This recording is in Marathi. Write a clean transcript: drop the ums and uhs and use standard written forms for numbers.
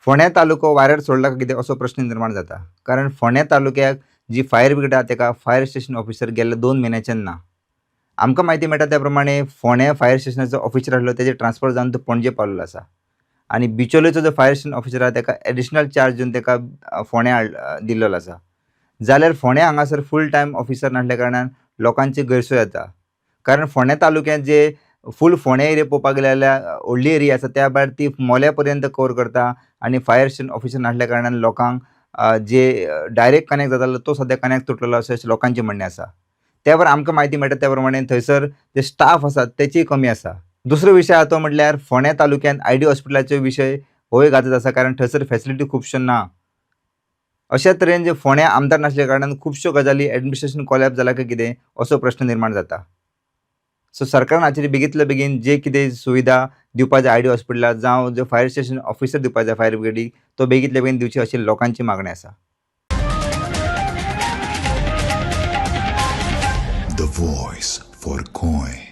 फोंड्या तालुको वाऱ्यार सोडला कितें असो प्रश्न निर्माण जाता. कारण फोंड्या तालुक्याक जी फायर ब्रिगेड आहा तेका फायर स्टेशन ऑफिसर गेल्ले 2 म्हयन्याच्यान ना. आमकां म्हायती मेळटा त्या प्रमाणे फोंड्या फायर स्टेशनाचो ऑफिसर आसलो तेजे ट्रान्सफर जावन तो पणजे पावलेलो आसा. आनी बिचोलेचो जो फायर स्टेशन ऑफिसर आहा तेका एडिशनल चार्ज दिवन तेका फोंड्या दिल्लेलो आसा. जाल्यार फोंड्या हांगासर फूल टायम ऑफिसर नासल्या कारणान लोकांची गैरसोय जाता. कारण फोंड्या तालुक्यांत जे फूल फोंड्या एरिया पळोवपाक गेले जाल्यार व्हडली एरिया आसा त्या भायर ती मोल्या पर्यंत कवर करता आनी फायर स्टेशन ऑफिसर नासल्या कारणान लोकांक जे डायरेक्ट कनेक्ट जातालो तो सद्या कनेक्ट तुटलेलो अशें लोकांचें म्हणणें आसा. त्या भायर आमकां म्हायती मेळटा त्या प्रमाणे थंयसर जे स्टाफ आसात तेचीय कमी आसा. दुसरो विशय आहा तो म्हटल्यार फोंड्या तालुक्यांत आयडी हॉस्पिटलाचो विशय होय गाजत आसा कारण थंयसर फेसिलिटी खुबश्यो ना. अशा तरेन जे फोंड्या आमदार नासल्या कारणान खुबश्यो गजाली एडमिनिस्ट्रेशन कोलॅप्स जाला काय कितें असो प्रश्न निर्माण जाता. सो सरकारान हाचेर बेगींतल्या बेगीन जे कितें सुविधा दिवपा जाय आयडी हॉस्पिटलाक जावं जो फायर स्टेशन ऑफिसर दिवपा जाय फायर ब्रिगेडीक तो बेगींतल्या बेगीन दिवची अशी लोकांची मागणी आसा. The voice for Coin.